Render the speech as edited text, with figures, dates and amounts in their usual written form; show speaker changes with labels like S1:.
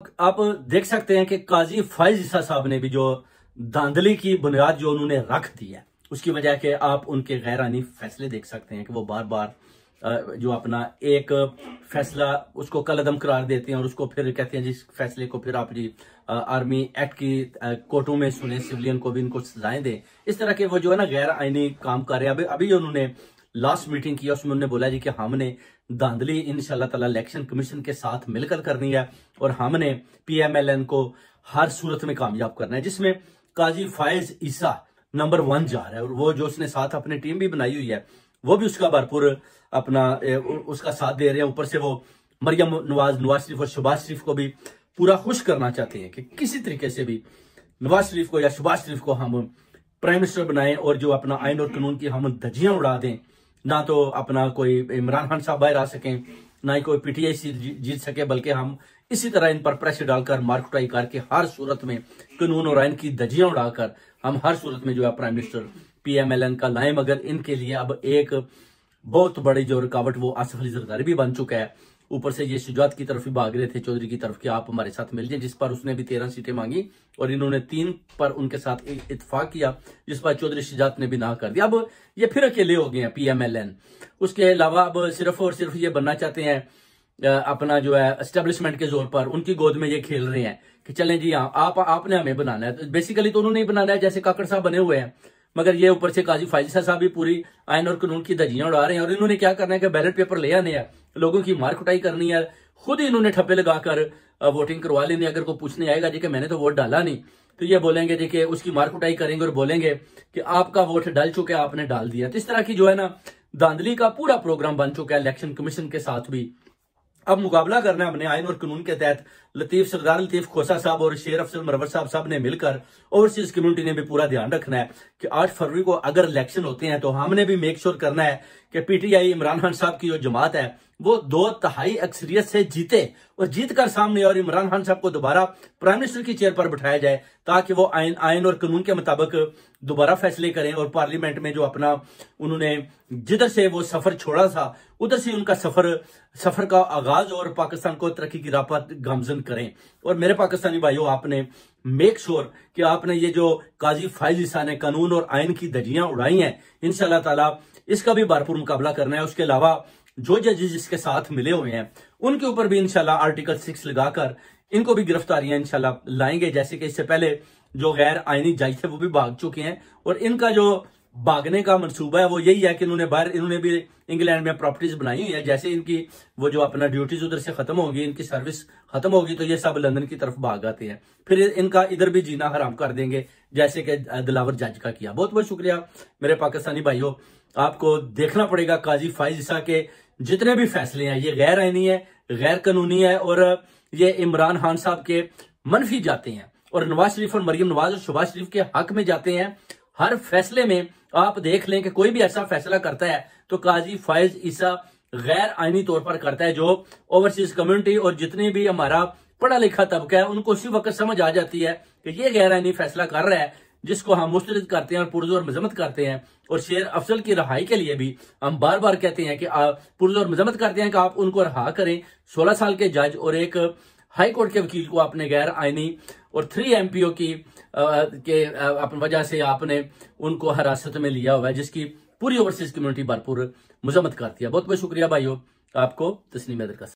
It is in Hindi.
S1: आप देख सकते हैं कि काजी फाइज ईसा साहब ने भी जो धांधली की बुनियाद जो उन्होंने रख दी है, उसकी वजह के आप उनके गैर आईनी फैसले देख सकते हैं कि वो बार बार जो अपना एक फैसला उसको कलअदम करार देते हैं और उसको फिर कहते हैं जिस फैसले को फिर आप जी आर्मी एक्ट की कोर्टों में सुने, सिविलियन को भी इनको सजाएं दें। इस तरह के वो जो है ना गैर आईनी काम कर रहे हैं। अभी उन्होंने लास्ट मीटिंग की, उसमें उन्होंने बोला जी कि हमने धांधली इंशाल्लाह ताला इलेक्शन कमीशन के साथ मिलकर करनी है और हमने पीएमएलएन को हर सूरत में कामयाब करना है, जिसमें काजी फायज ईसा नंबर 1 जा रहा है। और वो जो उसने साथ अपनी टीम भी बनाई हुई है वो भी उसका भरपूर अपना उसका साथ दे रहे हैं। ऊपर से वो मरियम नवाज शरीफ और शहबाज शरीफ को भी पूरा खुश करना चाहते हैं कि किसी तरीके से भी नवाज शरीफ को या शहबाज शरीफ को हम प्राइम मिनिस्टर बनाएं और जो अपना आइन और कानून की हम धज्जियां उड़ा दें। ना तो अपना कोई इमरान खान साहब बाहर आ सकें, ना ही कोई पीटीआई जीत सके, बल्कि हम इसी तरह इन पर प्रेशर डालकर मारकुटाई करके हर सूरत में कानून और आइन की धज्जियां उड़ाकर हम हर सूरत में जो है प्राइम मिनिस्टर पीएमएलएन का लाएं। मगर इनके लिए अब एक बहुत बड़ी जो रुकावट वो आसिफ अली जरदारी भी बन चुका है। ऊपर से ये शुजात की तरफ ही भाग रहे थे, चौधरी की तरफ कि आप हमारे साथ मिल जाए, जिस पर उसने भी 13 सीटें मांगी और इन्होंने 3 पर उनके साथ इत्तेफाक किया, जिस पर चौधरी शुजात ने भी ना कर दिया। अब ये फिर अकेले हो गए हैं पीएमएलएन। उसके अलावा अब सिर्फ और सिर्फ ये बनना चाहते हैं अपना जो है एस्टेब्लिशमेंट के जोर पर, उनकी गोद में ये खेल रहे हैं कि चलें जी हाँ आपने हमें बनाना है। तो बेसिकली तो उन्होंने ही बनाना है, जैसे काकड़ साहब बने हुए हैं, मगर ये ऊपर से काजी फाइज ईसा साहब भी पूरी आइन और कानून की धज्जियां उड़ा रहे हैं। और इन्होंने क्या करना है कि बैलेट पेपर ले आने हैं, लोगों की मार कुटाई करनी है, खुद ही इन्होंने ठप्पे लगाकर वोटिंग करवा लेनी। अगर कोई पूछने आएगा जी कि मैंने तो वोट डाला नहीं, तो ये बोलेंगे जी कि उसकी मार कुटाई करेंगे और बोलेंगे कि आपका वोट डल चुका है, आपने डाल दिया। तो इस तरह की जो है ना धांधली का पूरा प्रोग्राम बन चुका है इलेक्शन कमीशन के साथ भी। अब मुकाबला करना है हमने आइन और कानून के तहत। सरदार लतीफ खोसा साहब और शेर अफजल मरवर साहब ने मिलकर ओवरसीज कम्युनिटी ने भी पूरा ध्यान रखना है कि 8 फरवरी को अगर इलेक्शन होते हैं तो हमने भी मेक श्योर करना है कि पीटीआई इमरान खान साहब की जो जमात है वो 2/3 अक्सरियत से जीते और जीत कर सामने और इमरान खान साहब को दोबारा प्राइम मिनिस्टर की चेयर पर बिठाया जाए, ताकि वो आइन और कानून के मुताबिक दोबारा फैसले करें और पार्लियामेंट में जो अपना उन्होंने जिधर से वो सफर छोड़ा था उधर से उनका सफर का आगाज और पाकिस्तान को तरक्की की राह पर गामजन करें। और मेरे पाकिस्तानी भाइयों, आपने मेक श्योर कि आपने ये जो काजी फाइज ईसा ने कानून और आइन की धज्जियां उड़ाई हैं, इंशाल्लाह ताला इसका भी भरपूर मुकाबला करना है। उसके अलावा जो जजेस इसके साथ मिले हुए हैं उनके ऊपर भी इंशाल्लाह आर्टिकल 6 लगाकर इनको भी गिरफ्तारियां इंशाल्लाह लाएंगे। जैसे कि इससे पहले जो गैर आईनी जज थे वो भी भाग चुके हैं और इनका जो भागने का मंसूबा है वो यही है कि इन्होंने भी इंग्लैंड में प्रॉपर्टीज बनाई हुई है। जैसे इनकी वो जो अपना ड्यूटीज उधर से खत्म होगी, इनकी सर्विस खत्म होगी, तो ये सब लंदन की तरफ भाग आते हैं, फिर इनका इधर भी जीना हराम कर देंगे, जैसे कि दिलावर जज का किया। बहुत बहुत शुक्रिया मेरे पाकिस्तानी भाइयों। आपको देखना पड़ेगा काजी फाइज ईसा के जितने भी फैसले हैं ये गैर आईनी है, गैर कानूनी है और ये इमरान खान साहब के मनफी जाते हैं और नवाज शरीफ और मरियम नवाज और शहबाज शरीफ के हक में जाते हैं। हर फैसले में आप देख लें कि कोई भी ऐसा फैसला करता है तो काजी फाइज ईसा गैर आईनी तौर पर करता है, जो ओवरसीज कम्युनिटी और जितने भी हमारा पढ़ा लिखा तबका है उनको उसी वक्त समझ आ जाती है कि ये गैर आईनी फैसला कर रहा है, जिसको हम मुस्तरद करते हैं और पुरजोर मजम्मत करते हैं। और शेर अफजल की रहाई के लिए भी हम बार बार कहते हैं कि आप पुरजोर मजम्मत करते हैं कि आप उनको रहा करें। 16 साल के जज और एक हाई कोर्ट के वकील को आपने गैर आईनी और 3 एमपीओ की अपनी वजह से आपने उनको हिरासत में लिया हुआ है, जिसकी पूरी ओवरसीज कम्युनिटी भरपूर मजम्मत करती है। बहुत बहुत शुक्रिया भाइयों, आपको तस्लीम हैदर का।